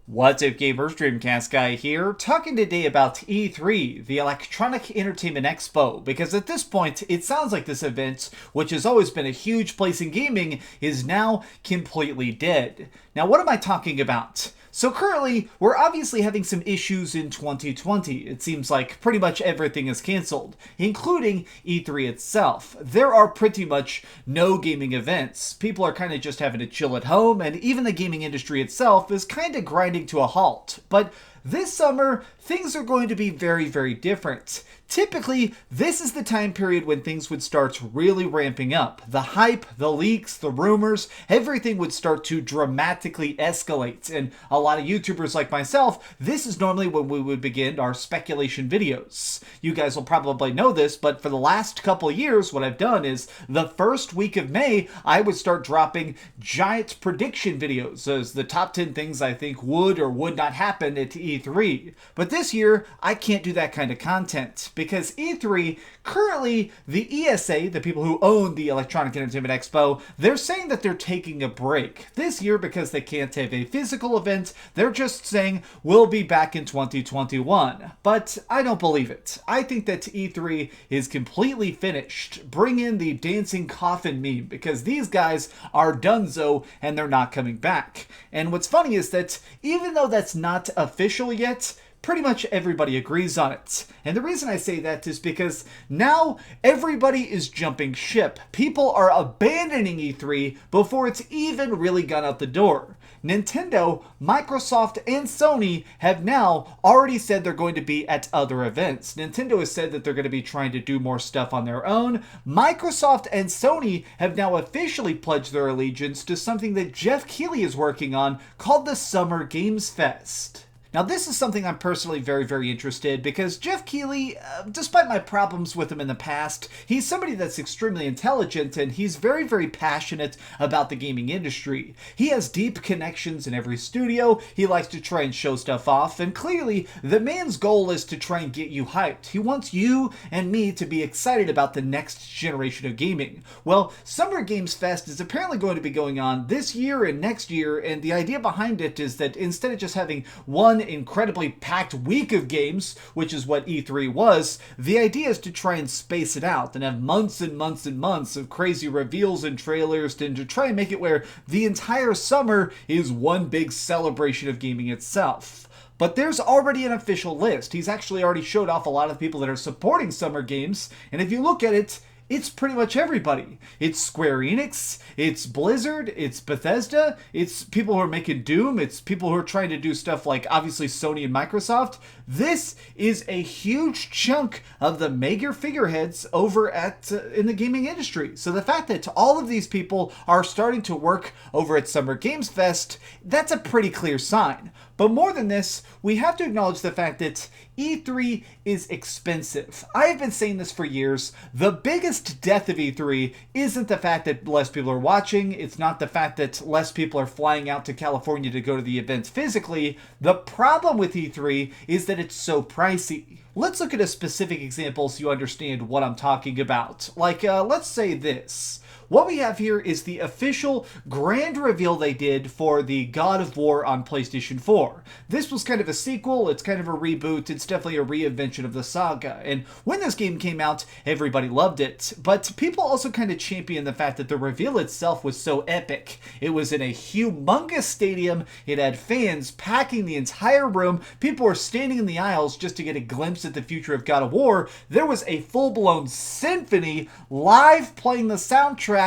What's up, gamers? DreamcastGuy here, talking today about E3, the Electronic Entertainment Expo, because at this point, it sounds like this event, which has always been a huge place in gaming, is now completely dead. Now, what am I talking about? So currently, we're obviously having some issues in 2020. It seems like pretty much everything is cancelled, including E3 itself. There are pretty much no gaming events. People are kind of just having to chill at home, and even the gaming industry itself is kind of grinding to a halt. But this summer, things are going to be very, very different. Typically, this is the time period when things would start really ramping up. The hype, the leaks, the rumors, everything would start to dramatically escalate. And a lot of YouTubers like myself, this is normally when we would begin our speculation videos. You guys will probably know this, but for the last couple of years, what I've done is the first week of May, I would start dropping giant prediction videos as the top 10 things I think would or would not happen at E3. But this year, I can't do that kind of content, because E3, currently, the ESA, the people who own the Electronic Entertainment Expo, they're saying that they're taking a break. This year, because they can't have a physical event, they're just saying, we'll be back in 2021. But I don't believe it. I think that E3 is completely finished. Bring in the dancing coffin meme, because these guys are donezo and they're not coming back. And what's funny is that even though that's not official yet, pretty much everybody agrees on it. And the reason I say that is because now everybody is jumping ship. People are abandoning E3 before it's even really gone out the door. Nintendo, Microsoft, and Sony have now already said they're going to be at other events. Nintendo has said that they're going to be trying to do more stuff on their own. Microsoft and Sony have now officially pledged their allegiance to something that Jeff Keighley is working on called the Summer Games Fest. Now, this is something I'm personally very, very interested because Jeff Keighley, despite my problems with him in the past, he's somebody that's extremely intelligent and he's very, very passionate about the gaming industry. He has deep connections in every studio, he likes to try and show stuff off, and clearly, the man's goal is to try and get you hyped. He wants you and me to be excited about the next generation of gaming. Well, Summer Games Fest is apparently going to be going on this year and next year, and the idea behind it is that instead of just having one incredibly packed week of games, which is what E3 was, the idea is to try and space it out and have months and months and months of crazy reveals and trailers, and to try and make it where the entire summer is one big celebration of gaming itself. But there's already an official list. He's actually already showed off a lot of people that are supporting Summer Games, and if you look at it, it's pretty much everybody. It's Square Enix, it's Blizzard, it's Bethesda, it's people who are making Doom, it's people who are trying to do stuff like obviously Sony and Microsoft. This is a huge chunk of the major figureheads over at in the gaming industry. So the fact that all of these people are starting to work over at Summer Games Fest, that's a pretty clear sign. But more than this, we have to acknowledge the fact that E3 is expensive. I have been saying this for years. The biggest death of E3 isn't the fact that less people are watching. It's not the fact that less people are flying out to California to go to the event physically. The problem with E3 is that it's so pricey. Let's look at a specific example so you understand what I'm talking about. Like, let's say this. What we have here is the official grand reveal they did for the God of War on PlayStation 4. This was kind of a sequel, it's kind of a reboot, it's definitely a reinvention of the saga. And when this game came out, everybody loved it. But people also kind of championed the fact that the reveal itself was so epic. It was in a humongous stadium, it had fans packing the entire room, people were standing in the aisles just to get a glimpse at the future of God of War. There was a full-blown symphony live playing the soundtrack.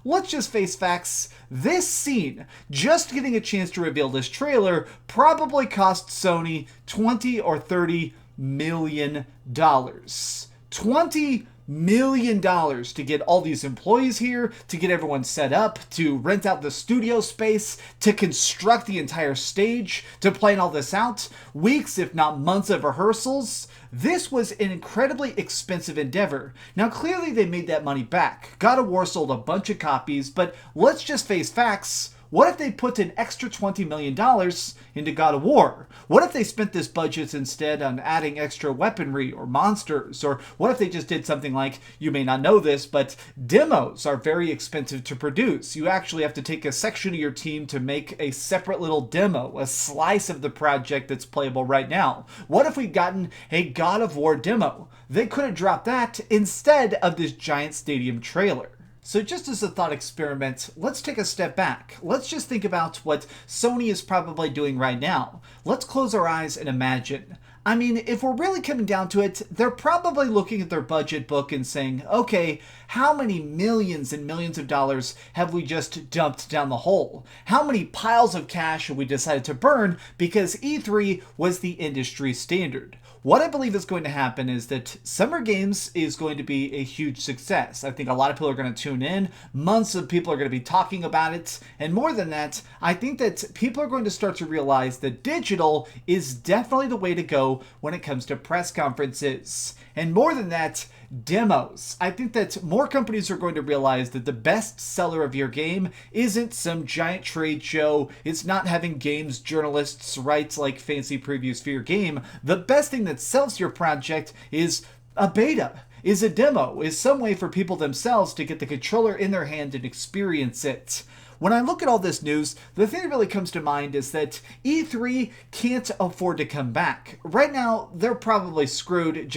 Let's just face facts. This scene, just getting a chance to reveal this trailer, probably cost Sony $20 or $30 million. $20 million to get all these employees here, to get everyone set up, to rent out the studio space, to construct the entire stage, to plan all this out, weeks if not months of rehearsals. This was an incredibly expensive endeavor. Now clearly they made that money back. God of War sold a bunch of copies, but let's just face facts. What if they put an extra $20 million into God of War? What if they spent this budget instead on adding extra weaponry or monsters? Or what if they just did something like, you may not know this, but demos are very expensive to produce. You actually have to take a section of your team to make a separate little demo, a slice of the project that's playable right now. What if we'd gotten a God of War demo? They could have dropped that instead of this giant stadium trailer. So just as a thought experiment, let's take a step back. Let's just think about what Sony is probably doing right now. Let's close our eyes and imagine. I mean, if we're really coming down to it, they're probably looking at their budget book and saying, okay, how many millions and millions of dollars have we just dumped down the hole? How many piles of cash have we decided to burn because E3 was the industry standard? What I believe is going to happen is that Summer Games is going to be a huge success. I think a lot of people are going to tune in. Months of people are going to be talking about it. And more than that, I think that people are going to start to realize that digital is definitely the way to go when it comes to press conferences. And more than that, demos. I think that more companies are going to realize that the best seller of your game isn't some giant trade show. It's not having games journalists write like fancy previews for your game. The best thing that sells your project is a beta, is a demo, is some way for people themselves to get the controller in their hand and experience it. When I look at all this news, the thing that really comes to mind is that E3 can't afford to come back. Right now, they're probably screwed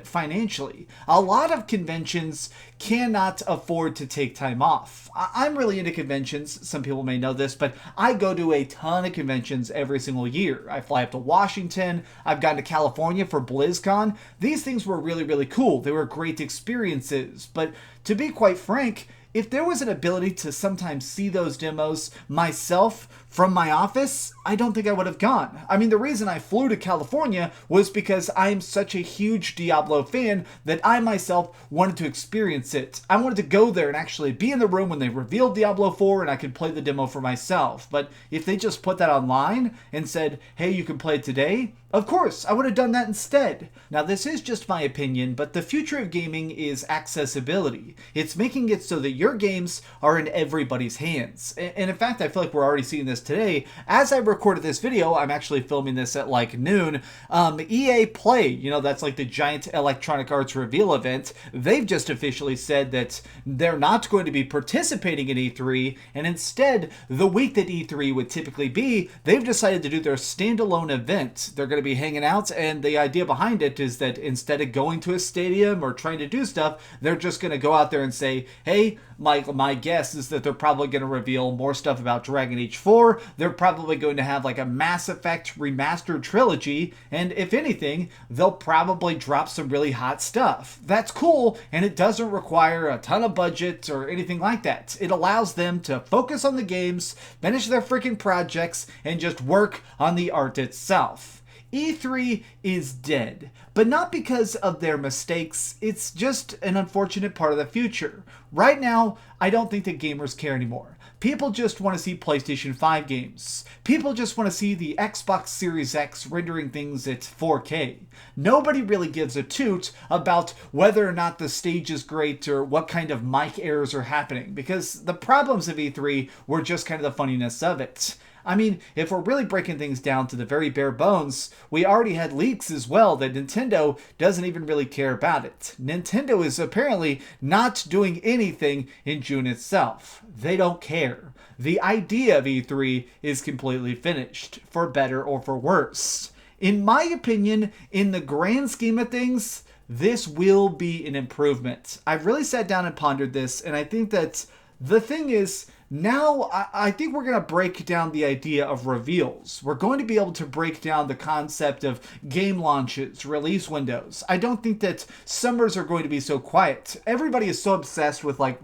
financially. A lot of conventions cannot afford to take time off. I'm really into conventions. Some people may know this, but I go to a ton of conventions every single year. I fly up to Washington. I've gone to California for BlizzCon. These things were really, really cool. They were great experiences. But to be quite frank, if there was an ability to sometimes see those demos myself from my office, I don't think I would have gone. I mean, the reason I flew to California was because I am such a huge Diablo fan that I myself wanted to experience it. I wanted to go there and actually be in the room when they revealed Diablo 4 and I could play the demo for myself. But if they just put that online and said, hey, you can play it today, of course, I would have done that instead. Now, this is just my opinion, but the future of gaming is accessibility. It's making it so that your games are in everybody's hands. And in fact, I feel like we're already seeing this today. As I recorded this video, I'm actually filming this at like noon. EA Play, that's like the giant Electronic Arts reveal event. They've just officially said that they're not going to be participating in E3, and instead, the week that E3 would typically be, they've decided to do their standalone event. They're going to be hanging out, and the idea behind it is that instead of going to a stadium or trying to do stuff, they're just going to go out there and say, hey, my guess is that they're probably going to reveal more stuff about Dragon Age 4. They're probably going to have like a Mass Effect remastered trilogy, and if anything, they'll probably drop some really hot stuff. That's cool, and it doesn't require a ton of budget or anything like that. It allows them to focus on the games, finish their freaking projects, and just work on the art itself. E3 is dead, but not because of their mistakes. It's just an unfortunate part of the future. Right now, I don't think that gamers care anymore. People just want to see PlayStation 5 games. People just want to see the Xbox Series X rendering things at 4K. Nobody really gives a toot about whether or not the stage is great or what kind of mic errors are happening, because the problems of E3 were just kind of the funniness of it. I mean, if we're really breaking things down to the very bare bones, we already had leaks as well that Nintendo doesn't even really care about it. Nintendo is apparently not doing anything in June itself. They don't care. The idea of E3 is completely finished, for better or for worse. In my opinion, in the grand scheme of things, this will be an improvement. I've really sat down and pondered this, and I think that the thing is, now, I think we're going to break down the idea of reveals. We're going to be able to break down the concept of game launches, release windows. I don't think that summers are going to be so quiet. Everybody is so obsessed with like,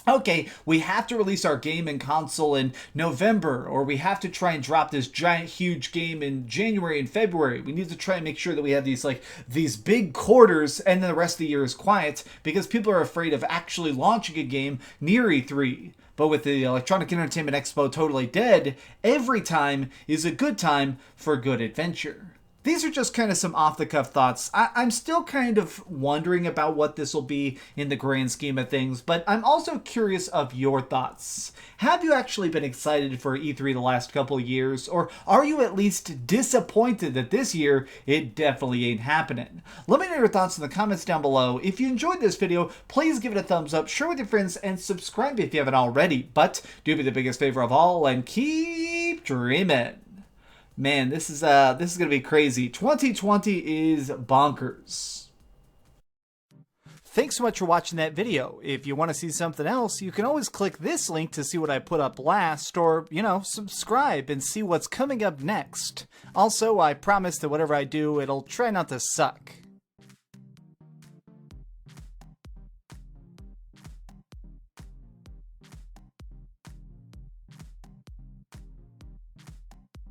okay, we have to release our game and console in November, or we have to try and drop this giant, huge game in January and February. We need to try and make sure that we have these big quarters, and then the rest of the year is quiet because people are afraid of actually launching a game near E3. But with the Electronic Entertainment Expo totally dead, every time is a good time for good adventure. These are just kind of some off-the-cuff thoughts. I'm still kind of wondering about what this will be in the grand scheme of things, but I'm also curious of your thoughts. Have you actually been excited for E3 the last couple of years, or are you at least disappointed that this year it definitely ain't happening? Let me know your thoughts in the comments down below. If you enjoyed this video, please give it a thumbs up, share with your friends, and subscribe if you haven't already. But do me the biggest favor of all and keep dreaming. Man, this is gonna be crazy. 2020 is bonkers. Thanks so much for watching that video. If you want to see something else, you can always click this link to see what I put up last, or, subscribe and see what's coming up next. Also, I promise that whatever I do, it'll try not to suck.